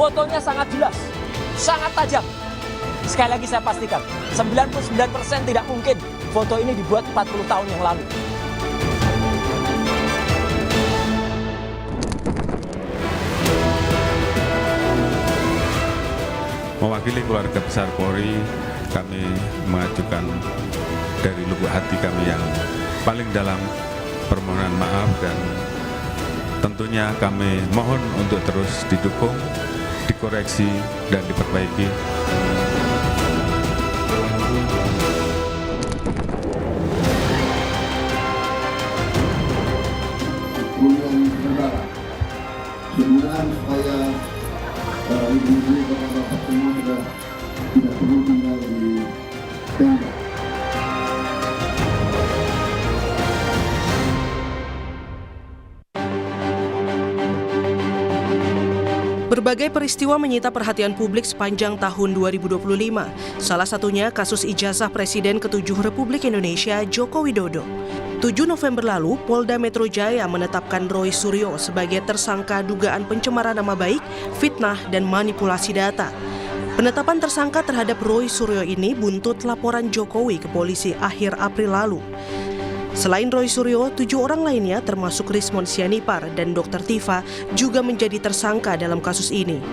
Fotonya sangat jelas, sangat tajam. Sekali lagi saya pastikan, 99% tidak mungkin foto ini dibuat 40 tahun yang lalu. Mewakili keluarga besar Polri, kami mengajukan dari lubuk hati kami yang paling dalam permohonan maaf, dan tentunya kami mohon untuk terus didukung, dikoreksi, dan diperbaiki. Semoga supaya ibu-ibu bapak-bapak semua tidak perlu tinggal di tenda. Berbagai peristiwa menyita perhatian publik sepanjang tahun 2025. Salah satunya kasus ijazah Presiden ke-7 Republik Indonesia Joko Widodo. 7 November lalu, Polda Metro Jaya menetapkan Roy Suryo sebagai tersangka dugaan pencemaran nama baik, fitnah, dan manipulasi data. Penetapan tersangka terhadap Roy Suryo ini buntut laporan Jokowi ke polisi akhir April lalu. Selain Roy Suryo, 7 orang lainnya termasuk Rismon Sianipar dan Dr. Tifa juga menjadi tersangka dalam kasus ini.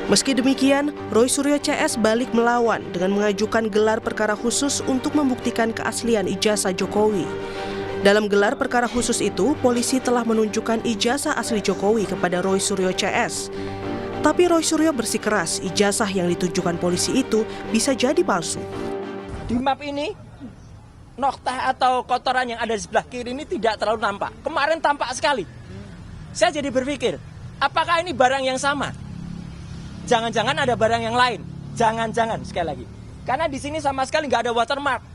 Meski demikian, Roy Suryo CS balik melawan dengan mengajukan gelar perkara khusus untuk membuktikan keaslian ijazah Jokowi. Dalam gelar perkara khusus itu, polisi telah menunjukkan ijazah asli Jokowi kepada Roy Suryo CS. Tapi Roy Suryo bersikeras ijazah yang ditunjukkan polisi itu bisa jadi palsu. Di map ini, noktah atau kotoran yang ada di sebelah kiri ini tidak terlalu nampak. Kemarin tampak sekali. Saya jadi berpikir, apakah ini barang yang sama? Jangan-jangan ada barang yang lain. Jangan-jangan, sekali lagi. Karena di sini sama sekali nggak ada watermark.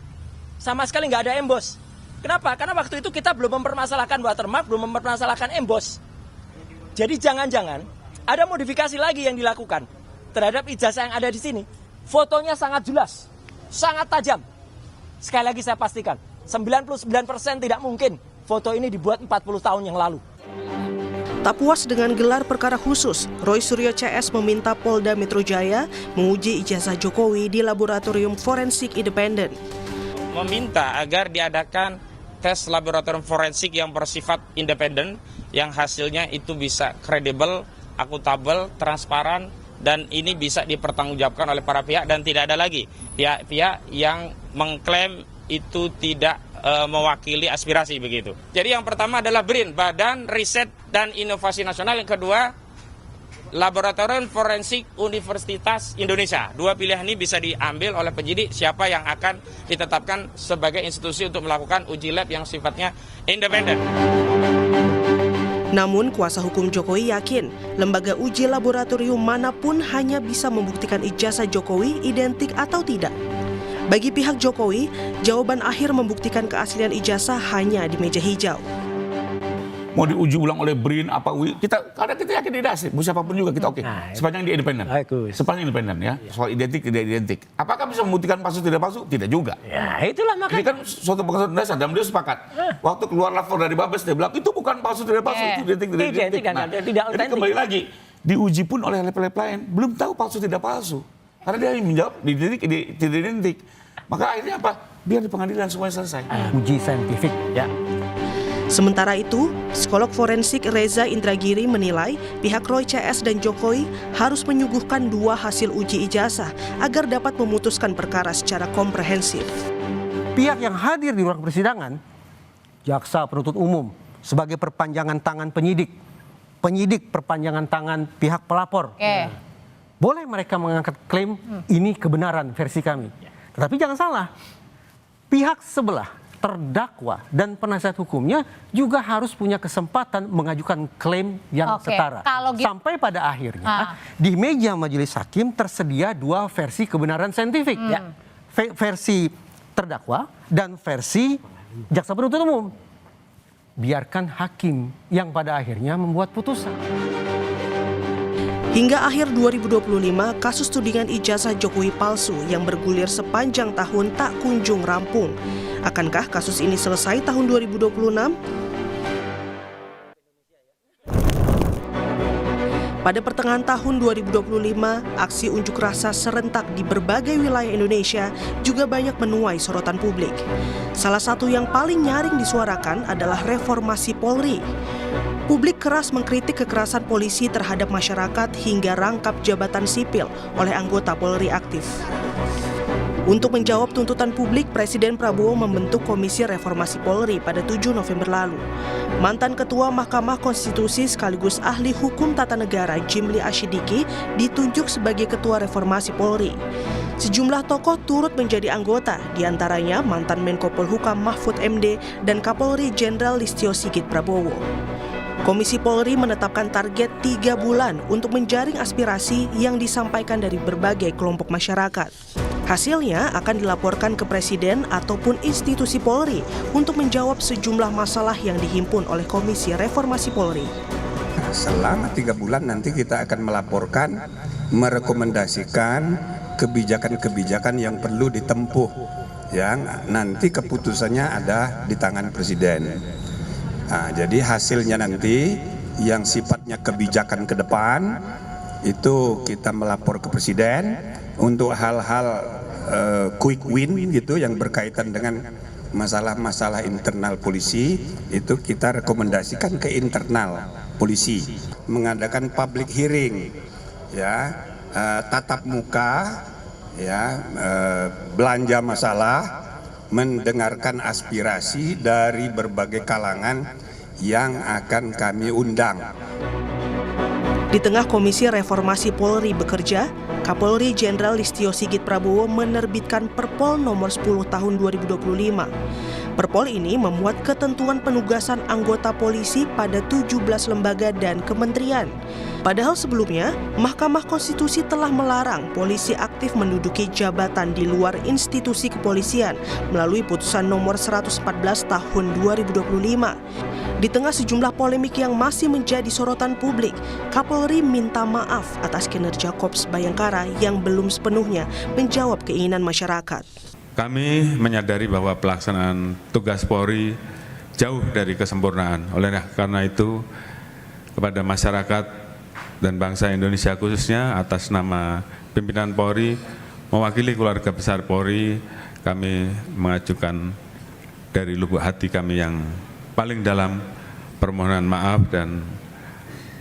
Sama sekali nggak ada emboss. Kenapa? Karena waktu itu kita belum mempermasalahkan watermark, belum mempermasalahkan emboss. Jadi jangan-jangan ada modifikasi lagi yang dilakukan terhadap ijazah yang ada di sini. Fotonya sangat jelas, sangat tajam. Sekali lagi saya pastikan, 99% tidak mungkin foto ini dibuat 40 tahun yang lalu. Tak puas dengan gelar perkara khusus, Roy Suryo CS meminta Polda Metro Jaya menguji ijazah Jokowi di laboratorium forensik independen. Meminta agar diadakan tes laboratorium forensik yang bersifat independen, yang hasilnya itu bisa kredibel, akuntabel, transparan, dan ini bisa dipertanggungjawabkan oleh para pihak, dan tidak ada lagi pihak-pihak yang mengklaim itu tidak mewakili aspirasi begitu. Jadi yang pertama adalah BRIN, Badan Riset dan Inovasi Nasional. Yang kedua, Laboratorium Forensik Universitas Indonesia. Dua pilihan ini bisa diambil oleh penyidik siapa yang akan ditetapkan sebagai institusi untuk melakukan uji lab yang sifatnya independen. Namun, kuasa hukum Jokowi yakin lembaga uji laboratorium manapun hanya bisa membuktikan ijazah Jokowi identik atau tidak. Bagi pihak Jokowi, jawaban akhir membuktikan keaslian ijazah hanya di meja hijau. Mau diuji ulang oleh BRIN apa karena kita yakin tidak sih, siapapun juga kita oke. Sepanjang dia independen. Sepanjang independen ya. Soal identik tidak identik. Apakah bisa membuktikan palsu tidak palsu? Tidak juga. Ya, itulah makanya. Ini kan suatu pengakuan dasar dan beliau sepakat. Waktu keluar lapor dari Babes dia bilang itu bukan palsu tidak palsu, itu identik tidak identik. Nah, jadi kembali lagi diuji pun oleh lab lain belum tahu palsu tidak palsu. Karena dia menjawab identik tidak identik. Maka akhirnya apa? Biar di pengadilan semuanya selesai. Uji saintifik ya. Sementara itu, psikolog forensik Reza Indragiri menilai pihak Roy CS dan Jokowi harus menyuguhkan 2 hasil uji ijazah agar dapat memutuskan perkara secara komprehensif. Pihak yang hadir di ruang persidangan, jaksa penuntut umum sebagai perpanjangan tangan penyidik, penyidik perpanjangan tangan pihak pelapor. Boleh mereka mengangkat klaim ini kebenaran versi kami. Tetapi jangan salah, pihak sebelah terdakwa dan penasihat hukumnya juga harus punya kesempatan mengajukan klaim yang setara. Sampai pada akhirnya di meja majelis hakim tersedia 2 versi kebenaran saintifik. Versi terdakwa dan versi jaksa penuntut umum. Biarkan hakim yang pada akhirnya membuat putusan. Hingga akhir 2025, kasus tudingan ijazah Jokowi palsu yang bergulir sepanjang tahun tak kunjung rampung. Akankah kasus ini selesai tahun 2026? Pada pertengahan tahun 2025, aksi unjuk rasa serentak di berbagai wilayah Indonesia juga banyak menuai sorotan publik. Salah satu yang paling nyaring disuarakan adalah reformasi Polri. Publik keras mengkritik kekerasan polisi terhadap masyarakat hingga rangkap jabatan sipil oleh anggota Polri aktif. Untuk menjawab tuntutan publik, Presiden Prabowo membentuk Komisi Reformasi Polri pada 7 November lalu. Mantan Ketua Mahkamah Konstitusi sekaligus ahli hukum tata negara Jimli Asyidiki ditunjuk sebagai Ketua Reformasi Polri. Sejumlah tokoh turut menjadi anggota, diantaranya mantan Menko Polhukam Mahfud MD dan Kapolri Jenderal Listio Sigit Prabowo. Komisi Polri menetapkan target 3 bulan untuk menjaring aspirasi yang disampaikan dari berbagai kelompok masyarakat. Hasilnya akan dilaporkan ke Presiden ataupun institusi Polri untuk menjawab sejumlah masalah yang dihimpun oleh Komisi Reformasi Polri. Selama 3 bulan nanti kita akan melaporkan, merekomendasikan kebijakan-kebijakan yang perlu ditempuh, yang nanti keputusannya ada di tangan Presiden. Nah, jadi hasilnya nanti yang sifatnya kebijakan ke depan itu kita melapor ke Presiden. Untuk hal-hal quick win gitu yang berkaitan dengan masalah-masalah internal polisi itu kita rekomendasikan ke internal polisi. Mengadakan public hearing, ya, tatap muka, ya, belanja masalah, mendengarkan aspirasi dari berbagai kalangan yang akan kami undang. Di tengah Komisi Reformasi Polri bekerja, Kapolri Jenderal Listio Sigit Prabowo menerbitkan Perpol nomor 10 tahun 2025. Perpol ini memuat ketentuan penugasan anggota polisi pada 17 lembaga dan kementerian. Padahal sebelumnya, Mahkamah Konstitusi telah melarang polisi aktif menduduki jabatan di luar institusi kepolisian melalui putusan nomor 114 tahun 2025. Di tengah sejumlah polemik yang masih menjadi sorotan publik, Kapolri minta maaf atas kinerja Korps Bayangkara yang belum sepenuhnya menjawab keinginan masyarakat. Kami menyadari bahwa pelaksanaan tugas Polri jauh dari kesempurnaan. Oleh karena itu, kepada masyarakat dan bangsa Indonesia khususnya atas nama pimpinan Polri, mewakili keluarga besar Polri, kami mengajukan dari lubuk hati kami yang paling dalam permohonan maaf, dan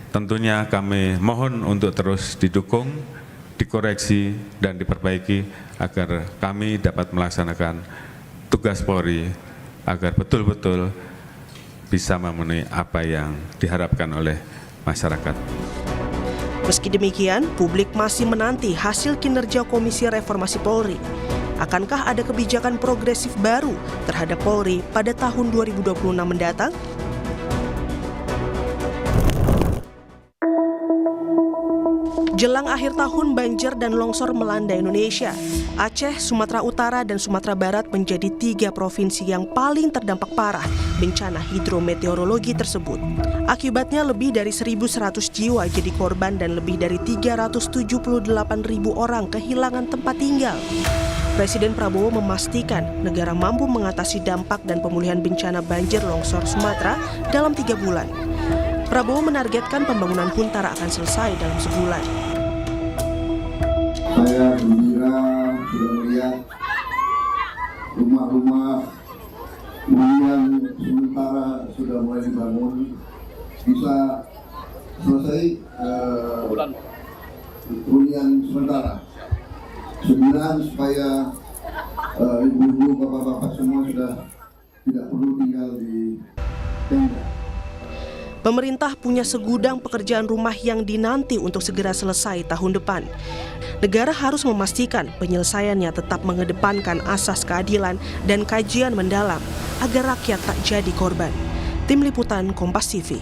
tentunya kami mohon untuk terus didukung, dikoreksi, dan diperbaiki agar kami dapat melaksanakan tugas Polri agar betul-betul bisa memenuhi apa yang diharapkan oleh masyarakat. Meski demikian, publik masih menanti hasil kinerja Komisi Reformasi Polri. Akankah ada kebijakan progresif baru terhadap Polri pada tahun 2026 mendatang? Jelang akhir tahun, banjir dan longsor melanda Indonesia. Aceh, Sumatera Utara, dan Sumatera Barat menjadi 3 provinsi yang paling terdampak parah bencana hidrometeorologi tersebut. Akibatnya lebih dari 1.100 jiwa jadi korban dan lebih dari 378.000 orang kehilangan tempat tinggal. Presiden Prabowo memastikan negara mampu mengatasi dampak dan pemulihan bencana banjir longsor Sumatera dalam 3 bulan. Prabowo menargetkan pembangunan Huntara akan selesai dalam sebulan. Saya gembira sudah melihat rumah-rumah hunian sementara sudah mulai dibangun, bisa selesai hunian sementara. Sembilan supaya ibu-ibu, bapak-bapak semua sudah tidak perlu tinggal di tenda. Pemerintah punya segudang pekerjaan rumah yang dinanti untuk segera selesai tahun depan. Negara harus memastikan penyelesaiannya tetap mengedepankan asas keadilan dan kajian mendalam agar rakyat tak jadi korban. Tim Liputan Kompas TV.